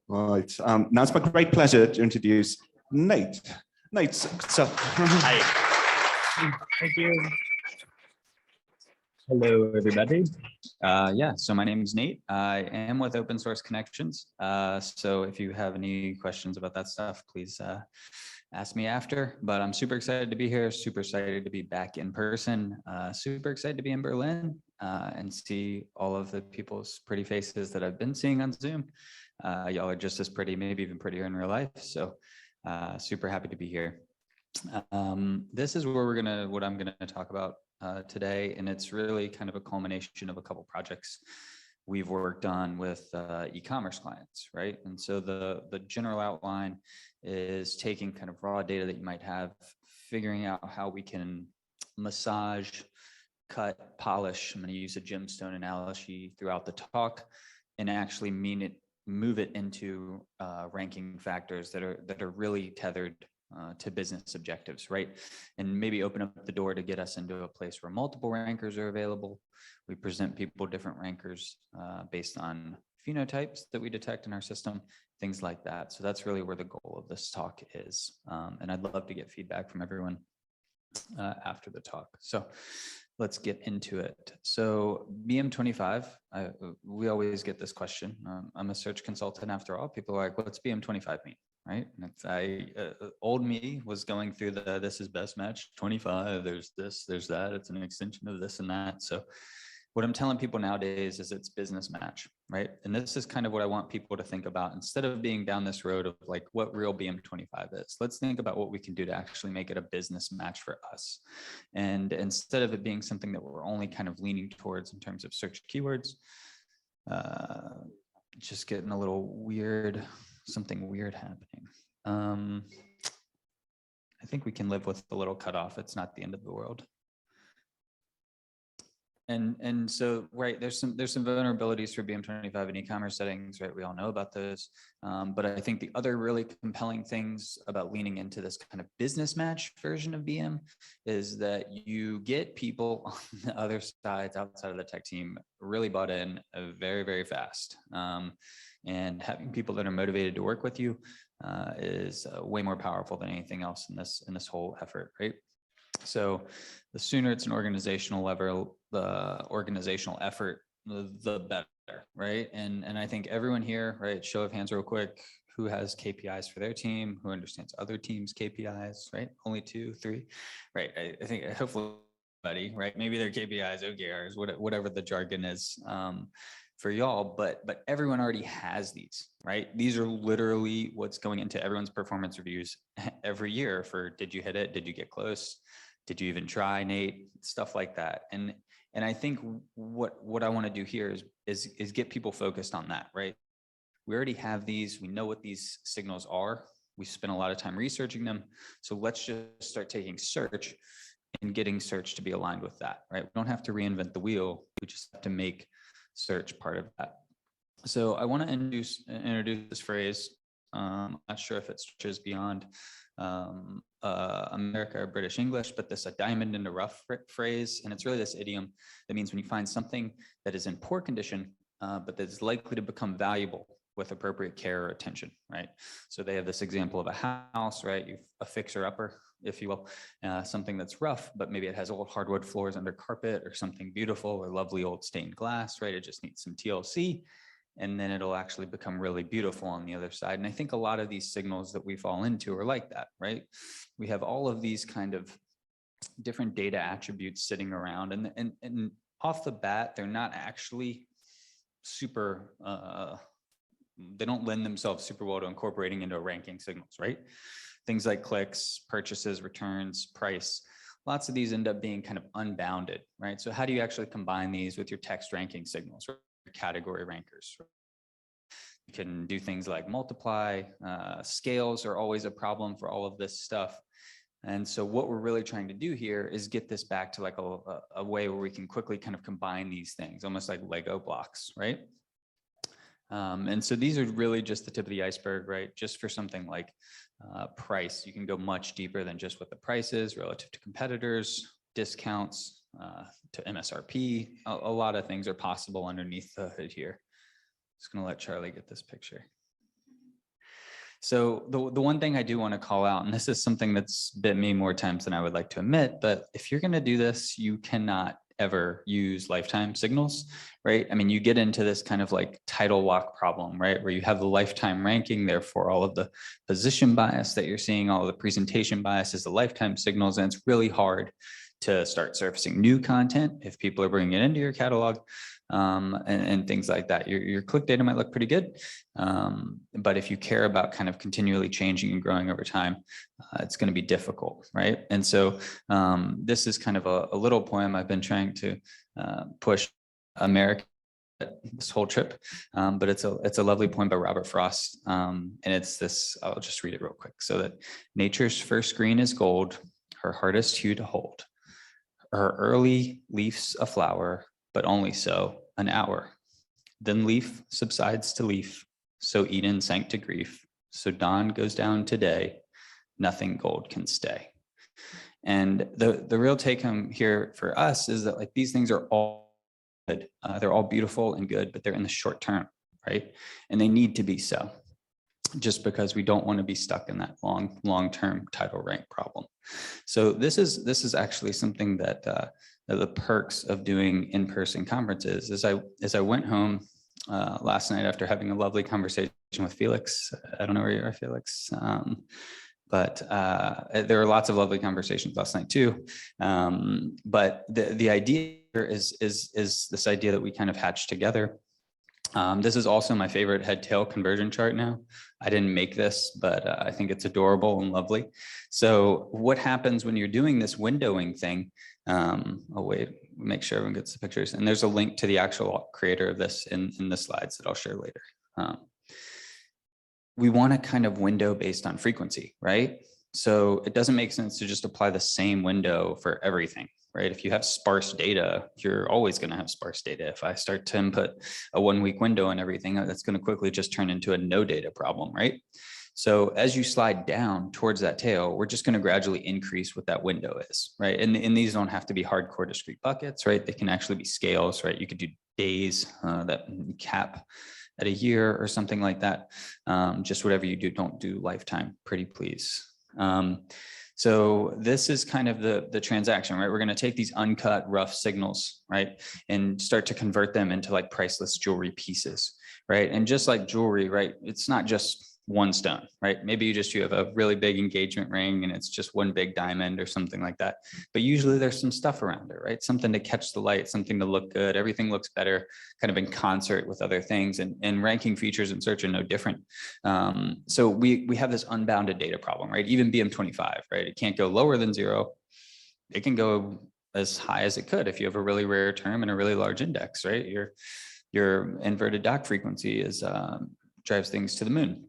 Right. Now it's my great pleasure to introduce Nate. Nate, so. Hi. Thank you. Hello, everybody. Yeah, so my name is Nate. I am with Open Source Connections. So if you have any questions about that stuff, please ask me after. But I'm super excited to be here, super excited to be back in person, super excited to be in Berlin and see all of the people's pretty faces that I've been seeing on Zoom. Y'all are just as pretty, maybe even prettier in real life. So super happy to be here. This is where what I'm gonna talk about today, and it's really kind of a culmination of a couple projects we've worked on with e-commerce clients, right? And so the general outline is taking kind of raw data that you might have, figuring out how we can massage, cut, polish. I'm going to use a gemstone analogy throughout the talk, and actually move it into ranking factors that are really tethered to business objectives, right? And maybe open up the door to get us into a place where multiple rankers are available. We present people different rankers based on phenotypes that we detect in our system, things like that. So that's really where the goal of this talk is. And I'd love to get feedback from everyone after the talk. So let's get into it. So BM25, we always get this question. I'm a search consultant after all. People are like, what's BM25 mean? Right? And old me was going through this is best match 25, there's this, there's that, it's an extension of this and that. So what I'm telling people nowadays is it's business match, right? And this is kind of what I want people to think about. Instead of being down this road of like what real BM25 is, let's think about what we can do to actually make it a business match for us. And instead of it being something that we're only kind of leaning towards in terms of search keywords, just getting a little weird, something weird happening. I think we can live with a little cutoff. It's not the end of the world. And so, right, there's some vulnerabilities for BM25 in e-commerce settings, right? We all know about those. But I think the other really compelling things about leaning into this kind of business match version of BM is that you get people on the other sides outside of the tech team really bought in very, very fast. And having people that are motivated to work with you is way more powerful than anything else in this whole effort, right? So the sooner it's an organizational level, the organizational effort, the better, right? And I think everyone here, right, show of hands real quick, who has KPIs for their team, who understands other teams' KPIs, right? Only 2, 3, right? I think hopefully everybody, right? Maybe their KPIs, OKRs, whatever the jargon is for y'all, but everyone already has these, right? These are literally what's going into everyone's performance reviews every year for did you hit it? Did you get close? Did you even try, Nate? Stuff like that. And I think what I want to do here is get people focused on that, right? We already have these. We know what these signals are. We spend a lot of time researching them. So let's just start taking search and getting search to be aligned with that, right? We don't have to reinvent the wheel. We just have to make search part of that. So I want to introduce this phrase. I'm not sure if it stretches beyond America or British English, but this a diamond in the rough phrase. And it's really this idiom that means when you find something that is in poor condition, but that is likely to become valuable with appropriate care or attention, right? So they have this example of a house, right? You've a fixer-upper, if you will, something that's rough, but maybe it has old hardwood floors under carpet or something beautiful or lovely old stained glass, right? It just needs some TLC. And then it'll actually become really beautiful on the other side. And I think a lot of these signals that we fall into are like that, right? We have all of these kind of different data attributes sitting around, and off the bat, they're not actually super, they don't lend themselves super well to incorporating into ranking signals, right? Things like clicks, purchases, returns, price, lots of these end up being kind of unbounded, right? So how do you actually combine these with your text ranking signals? Category rankers. You can do things like multiply, scales are always a problem for all of this stuff. And so what we're really trying to do here is get this back to like a way where we can quickly kind of combine these things, almost like Lego blocks, right? And so these are really just the tip of the iceberg, right? Just for something like price, you can go much deeper than just what the price is relative to competitors, discounts, to MSRP. A lot of things are possible underneath the hood here. Just gonna let Charlie get this picture. So the one thing I do want to call out, and this is something that's bit me more times than I would like to admit, but if you're going to do this, you cannot ever use lifetime signals, right? I mean, you get into this kind of like title lock problem, right? Where you have the lifetime ranking, therefore all of the position bias that you're seeing, all of the presentation bias is the lifetime signals, and it's really hard to start surfacing new content if people are bringing it into your catalog, and things like that. Your click data might look pretty good, but if you care about kind of continually changing and growing over time, it's going to be difficult, right? And so this is kind of a little poem I've been trying to push America this whole trip, but it's a lovely poem by Robert Frost, and it's this. I'll just read it real quick. So that nature's first green is gold, her hardest hue to hold. Her early leaf's a flower, but only so an hour. Then leaf subsides to leaf, so Eden sank to grief. So dawn goes down today, nothing gold can stay. And the real take home here for us is that like these things are all good. They're all beautiful and good, but they're in the short term, right? And they need to be so, just because we don't want to be stuck in that long-term title rank problem. So this is actually something that the perks of doing in-person conferences. As I went home last night after having a lovely conversation with Felix. I don't know where you are, Felix. But there were lots of lovely conversations last night too. But the idea is this idea that we kind of hatched together. This is also my favorite head-tail conversion chart now. I didn't make this, but I think it's adorable and lovely. So what happens when you're doing this windowing thing? Oh wait, make sure everyone gets the pictures. And there's a link to the actual creator of this in the slides that I'll share later. We want to kind of window based on frequency, right? So it doesn't make sense to just apply the same window for everything, right? If you have sparse data, you're always going to have sparse data. If I start to input a 1 week window and everything, that's going to quickly just turn into a no data problem, right? So as you slide down towards that tail, we're just going to gradually increase what that window is, right? And these don't have to be hardcore discrete buckets, right? They can actually be scales, right? You could do days that cap at a year or something like that. Just whatever you do, don't do lifetime, pretty please. So this is kind of the transaction, right? We're going to take these uncut rough signals, right? And start to convert them into like priceless jewelry pieces, right? And just like jewelry, right? It's not just one stone, right? Maybe you have a really big engagement ring and it's just one big diamond or something like that. But usually there's some stuff around it, right? Something to catch the light, something to look good. Everything looks better kind of in concert with other things, and ranking features in search are no different. So we have this unbounded data problem, right? Even BM25, right? It can't go lower than 0. It can go as high as it could if you have a really rare term and a really large index, right? Your inverted dock frequency is drives things to the moon.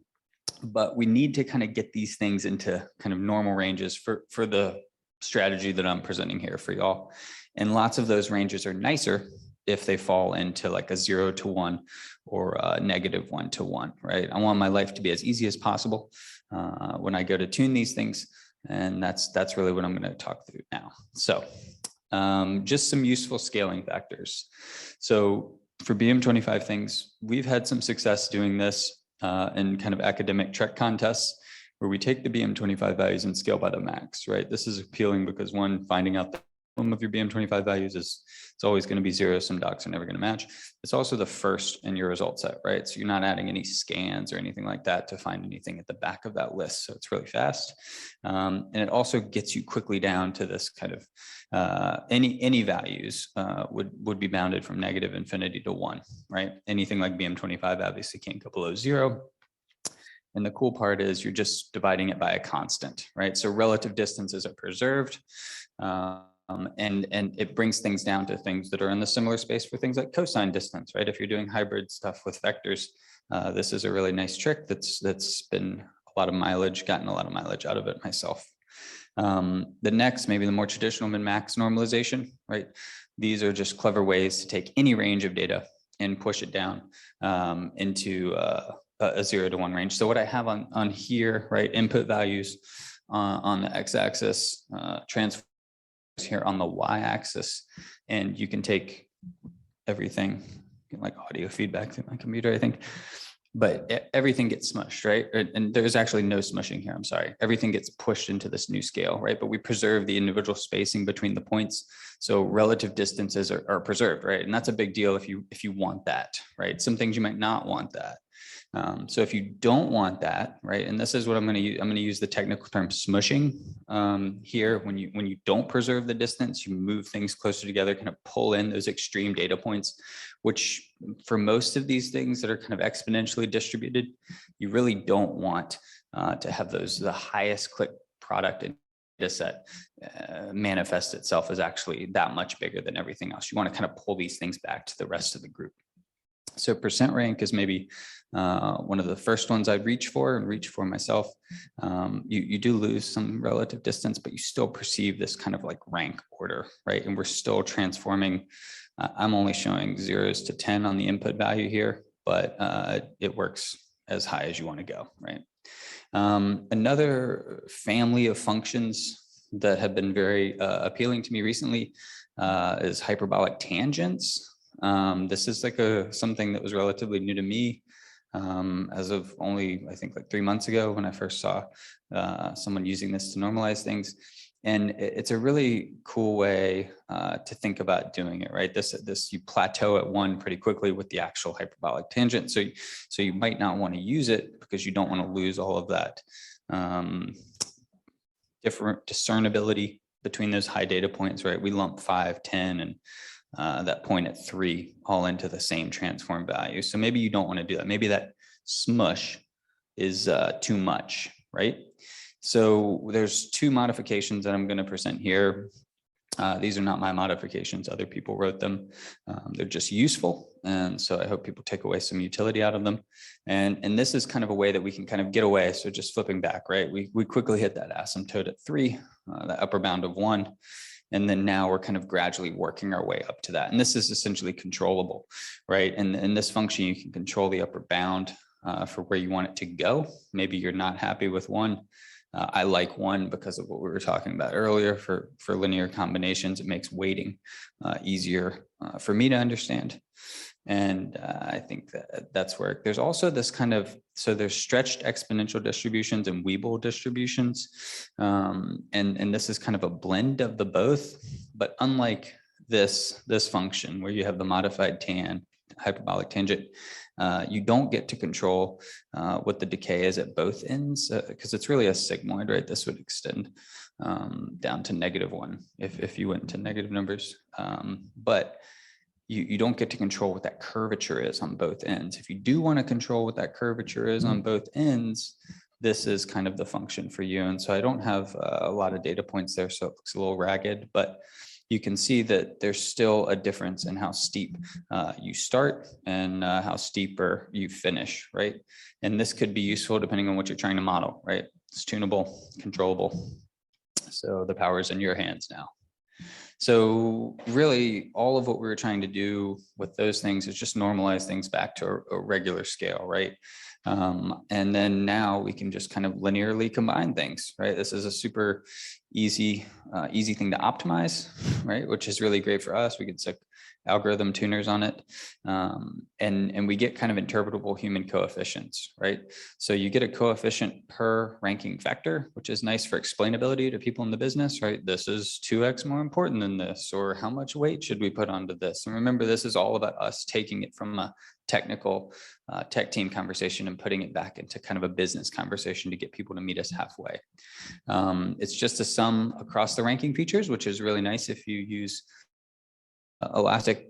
But we need to kind of get these things into kind of normal ranges for the strategy that I'm presenting here for y'all. And lots of those ranges are nicer if they fall into like a 0 to 1 or a -1 to 1, right? I want my life to be as easy as possible when I go to tune these things. And that's really what I'm going to talk through now. So just some useful scaling factors. So for BM25 things, we've had some success doing this in kind of academic Trek contests where we take the BM25 values and scale by the max, right? This is appealing because one, finding out the minimum of your BM25 values it's always going to be 0. Some docs are never going to match. It's also the first in your result set, right? So you're not adding any scans or anything like that to find anything at the back of that list. So it's really fast. And it also gets you quickly down to this kind of any values would be bounded from -infinity to 1, right? Anything like BM25 obviously can't go below 0. And the cool part is you're just dividing it by a constant, right? So relative distances are preserved. And it brings things down to things that are in the similar space for things like cosine distance, right? If you're doing hybrid stuff with vectors, this is a really nice trick that's been gotten a lot of mileage out of it myself. The next, maybe the more traditional min-max normalization, right? These are just clever ways to take any range of data and push it down into a 0 to 1 range. So what I have on here, right? Input values on the x-axis, transform here on the y-axis, and you can take everything like audio feedback through my computer, I think. but everything gets smushed, right? And there's actually no smushing here, I'm sorry. Everything gets pushed into this new scale, right? But we preserve the individual spacing between the points. So relative distances are preserved, right? And that's a big deal if you want that, right? Some things you might not want that. So if you don't want that, right, and this is what I'm going to use, I'm going to use the technical term smushing here. When you don't preserve the distance, you move things closer together, kind of pull in those extreme data points, which for most of these things that are kind of exponentially distributed, you really don't want to have those, the highest click product in data set manifest itself as actually that much bigger than everything else. You want to kind of pull these things back to the rest of the group. So percent rank is maybe one of the first ones I'd reach for myself. You do lose some relative distance, but you still perceive this kind of like rank order, right? And we're still transforming. I'm only showing 0s to 10 on the input value here, but it works as high as you want to go, right? Another family of functions that have been very appealing to me recently is hyperbolic tangents. This is like something that was relatively new to me as of only, I think, like 3 months ago when I first saw someone using this to normalize things. And it's a really cool way to think about doing it, right? This you plateau at 1 pretty quickly with the actual hyperbolic tangent. So you might not want to use it because you don't want to lose all of that different discernibility between those high data points, right? We lump 5, 10, and that point at 3 all into the same transform value. So maybe you don't want to do that. Maybe that smush is too much, right? So there's 2 modifications that I'm going to present here. These are not my modifications. Other people wrote them. They're just useful. And so I hope people take away some utility out of them. And this is kind of a way that we can kind of get away. So just flipping back, right? We quickly hit that asymptote at 3, the upper bound of 1. And then now we're kind of gradually working our way up to that. And this is essentially controllable, right? And in this function, you can control the upper bound for where you want it to go. Maybe you're not happy with 1. I like 1 because of what we were talking about earlier for linear combinations. It makes weighting easier for me to understand. And I think that's where there's also this kind of, so there's stretched exponential distributions and Weibull distributions. And this is kind of a blend of the both, but unlike this function where you have the modified tan, hyperbolic tangent, you don't get to control what the decay is at both ends because it's really a sigmoid, right? This would extend down to -1 if you went to negative numbers. But you don't get to control what that curvature is on both ends. If you do want to control what that curvature is on both ends, this is kind of the function for you. And so I don't have a lot of data points there, so it looks a little ragged, but you can see that there's still a difference in how steep you start and how steeper you finish, right? And this could be useful depending on what you're trying to model, right? It's tunable, controllable. So the power is in your hands now. So really all of what we were trying to do with those things is just normalize things back to a regular scale, right? And then now we can just kind of linearly combine things, right? This is a super easy thing to optimize, right? Which is really great for us. We could stick algorithm tuners on it. And we get kind of interpretable human coefficients, right? So you get a coefficient per ranking vector, which is nice for explainability to people in the business, right? This is 2x more important than this, or how much weight should we put onto this? And remember, this is all about us taking it from a technical tech team conversation and putting it back into kind of a business conversation to get people to meet us halfway. It's just a sum across the ranking features, which is really nice if you use elastic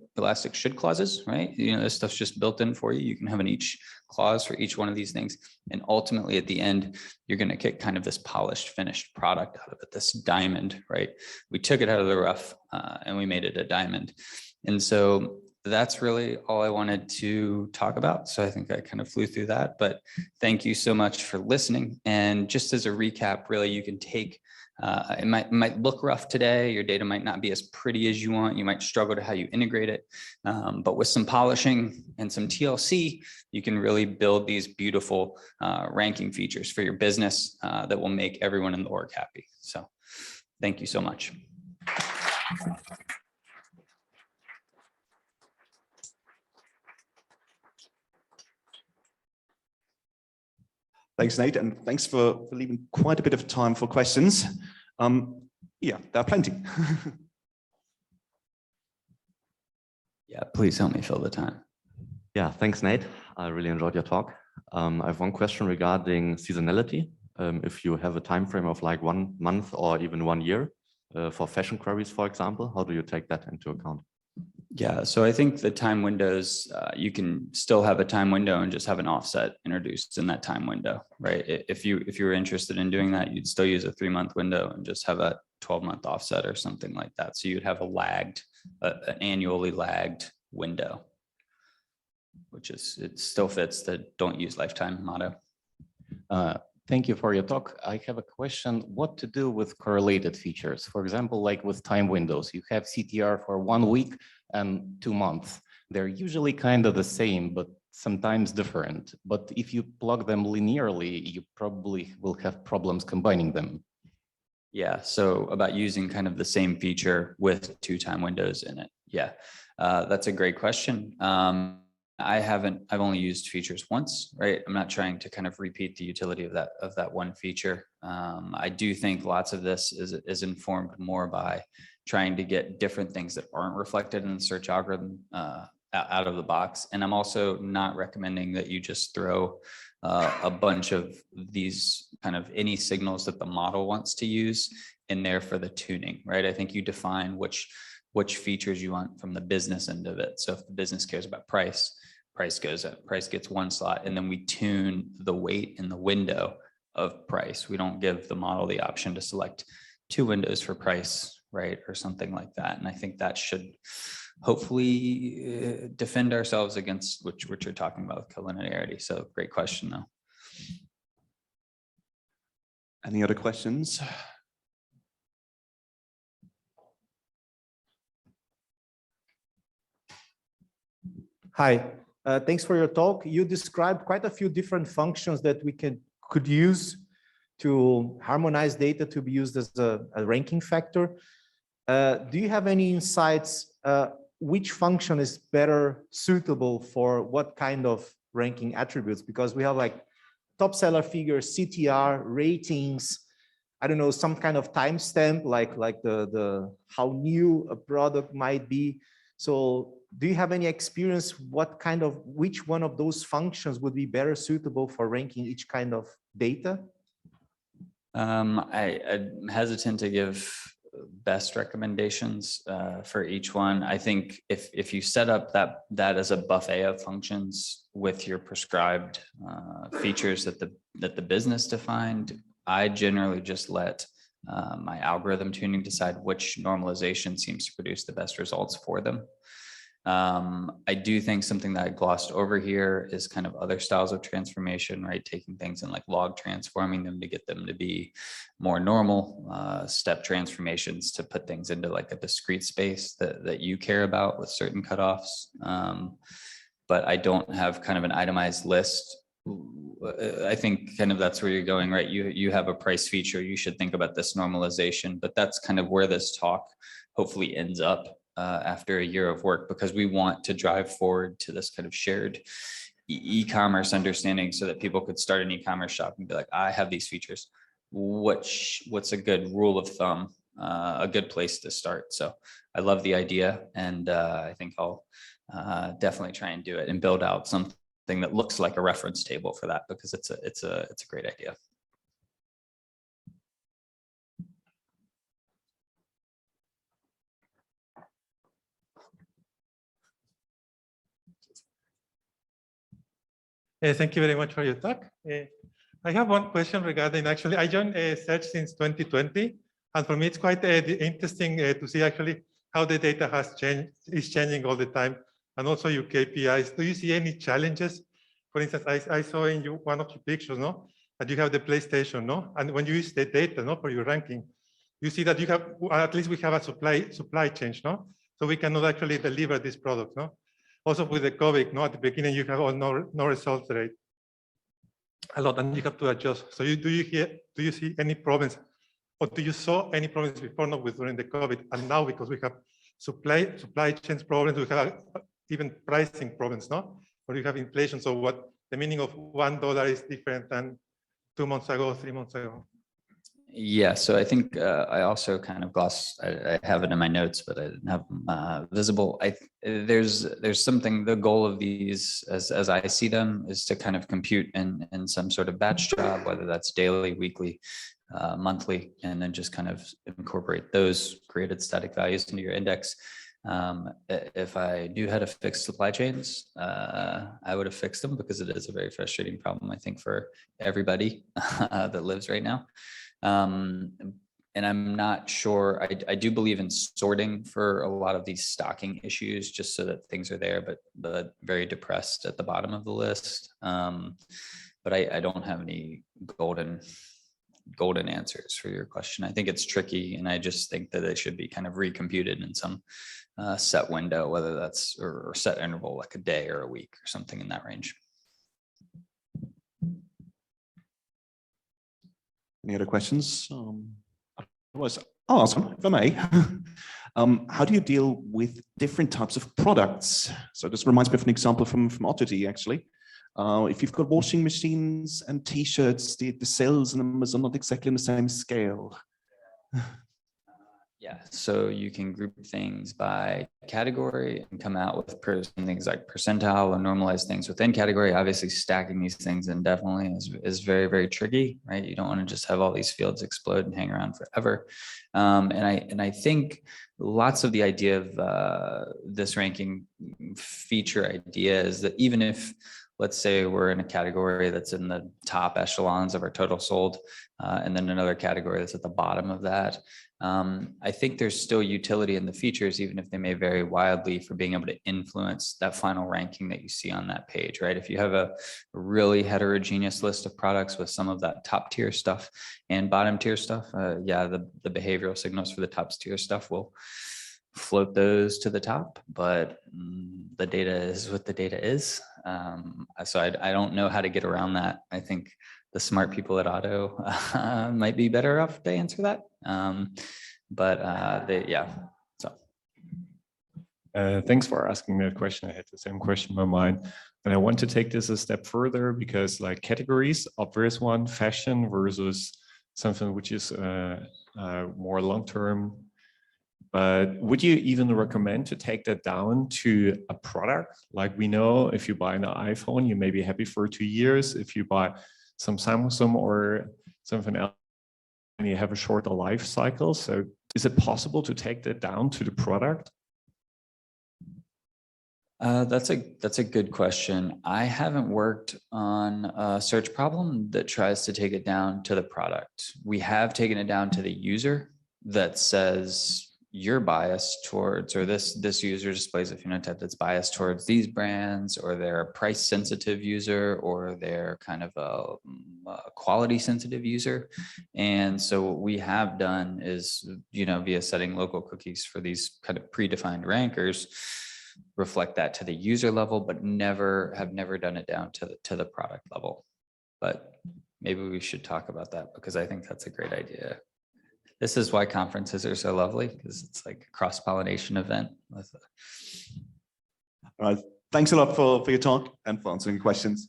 should clauses, right? You know, this stuff's just built in for you. You can have an each clause for each one of these things. And ultimately at the end, you're going to get kind of this polished, finished product out of it, this diamond, right? We took it out of the rough and we made it a diamond. And so that's really all I wanted to talk about. So I think I kind of flew through that, but thank you so much for listening. And just as a recap, really, you can take it might look rough today. Your data might not be as pretty as you want. You might struggle to how you integrate it. But with some polishing and some TLC, you can really build these beautiful ranking features for your business that will make everyone in the org happy. So thank you so much. Thanks, Nate, and thanks for leaving quite a bit of time for questions. Yeah, there are plenty. Yeah, please help me fill the time. Yeah, thanks, Nate. I really enjoyed your talk. I have one question regarding seasonality. If you have a time frame of like 1 month or even 1 year for fashion queries, for example, how do you take that into account? Yeah, so I think the time windows, you can still have a time window and just have an offset introduced in that time window, right? If you were interested in doing that, you'd still use a 3-month window and just have a 12-month offset or something like that. So you'd have a lagged, an annually lagged window, which is, it still fits the don't use lifetime motto. Thank you for your talk. I have a question. What to do with correlated features? For example, like with time windows, you have CTR for 1 week and 2 months. They're usually kind of the same, but sometimes different. But if you plug them linearly, you probably will have problems combining them. Yeah, so about using kind of the same feature with 2 time windows in it. Yeah, that's a great question. I've only used features once, right? I'm not trying to kind of repeat the utility of that one feature. I do think lots of this is informed more by trying to get different things that aren't reflected in the search algorithm out of the box. And I'm also not recommending that you just throw a bunch of these kind of any signals that the model wants to use in there for the tuning, right? I think you define which features you want from the business end of it. So if the business cares about price goes up, price gets 1 slot, and then we tune the weight in the window of price. We don't give the model the option to select 2 windows for price, right? Or something like that. And I think that should hopefully defend ourselves against what you're talking about with collinearity. So great question though. Any other questions? Hi, thanks for your talk. You described quite a few different functions that we could use to harmonize data to be used as a ranking factor. Do you have any insights which function is better suitable for what kind of ranking attributes? Because we have like top seller figures, CTR, ratings, I don't know, some kind of timestamp like the how new a product might be. So do you have any experience which one of those functions would be better suitable for ranking each kind of data? I'm hesitant to give best recommendations for each one. I think if you set up that as a buffet of functions with your prescribed features that the business defined, I generally just let my algorithm tuning decide which normalization seems to produce the best results for them. I do think something that I glossed over here is kind of other styles of transformation, right? Taking things and like log transforming them to get them to be more normal, step transformations to put things into like a discrete space that you care about with certain cutoffs. But I don't have kind of an itemized list. I think kind of that's where you're going, right? You have a price feature, you should think about this normalization, but that's kind of where this talk hopefully ends up after a year of work, because we want to drive forward to this kind of shared e-commerce understanding so that people could start an e-commerce shop and be like, I have these features. What's a good rule of thumb, a good place to start? So I love the idea, and I think I'll definitely try and do it and build out something that looks like a reference table for that, because it's a great idea. Thank you very much for your talk. I have one question regarding, actually, I joined Search since 2020, and for me, it's quite interesting to see actually how the data is changing all the time, and also your KPIs. Do you see any challenges? For instance, I saw in one of your pictures, no, that you have the PlayStation, no, and when you use the data, no, for your ranking, you see that you have, at least we have a supply chain, no, so we cannot actually deliver this product, no. Also with the COVID, no, at the beginning you have no results rate a lot, and you have to adjust. So do you see any problems, or do you saw any problems before, not with during the COVID, and now because we have supply chains problems, we have even pricing problems, no, or you have inflation. So what the meaning of $1 is different than 2 months ago, 3 months ago? Yeah, so I think I also kind of glossed, I have it in my notes, but I didn't have them visible. There's something, the goal of these, as I see them, is to kind of compute in some sort of batch job, whether that's daily, weekly, monthly, and then just kind of incorporate those created static values into your index. If I knew how to fix supply chains, I would have fixed them, because it is a very frustrating problem, I think, for everybody that lives right now. And I'm not sure, I do believe in sorting for a lot of these stocking issues, just so that things are there, but very depressed at the bottom of the list. But I don't have any golden answers for your question. I think it's tricky, and I just think that it should be kind of recomputed in some set window, whether that's or set interval, like a day or a week or something in that range. Any other questions? Otherwise, I'll ask one, if I may. How do you deal with different types of products? So this reminds me of an example from Oddity, actually. If you've got washing machines and T-shirts, the sales numbers are not exactly on the same scale. Yeah, so you can group things by category and come out with things like percentile or normalized things within category. Obviously, stacking these things indefinitely is very, very tricky, right? You don't want to just have all these fields explode and hang around forever. And I think lots of the idea of this ranking feature idea is that even if, let's say, we're in a category that's in the top echelons of our total sold, and then another category that's at the bottom of that, I think there's still utility in the features, even if they may vary wildly, for being able to influence that final ranking that you see on that page, right? If you have a really heterogeneous list of products with some of that top tier stuff and bottom tier stuff, yeah, the behavioral signals for the top tier stuff will float those to the top, but the data is what the data is. So I don't know how to get around that. I think the smart people at Otto might be better off to answer that. Yeah, so. Thanks for asking that question. I had the same question in my mind. And I want to take this a step further, because like categories, obvious one, fashion versus something which is more long-term. But would you even recommend to take that down to a product? Like, we know if you buy an iPhone, you may be happy for 2 years. If you buy some Samsung or something else, and you have a shorter life cycle. So is it possible to take that down to the product? That's a good question. I haven't worked on a search problem that tries to take it down to the product. We have taken it down to the user that says you're biased towards, or this user displays a phenotype that's biased towards these brands, or they're a price sensitive user, or they're kind of a quality sensitive user. And so what we have done is, via setting local cookies for these kind of predefined rankers, reflect that to the user level, but have never done it down to the product level. But maybe we should talk about that, because I think that's a great idea. This is why conferences are so lovely, because it's like a cross-pollination event. All right. Thanks a lot for your talk and for answering questions.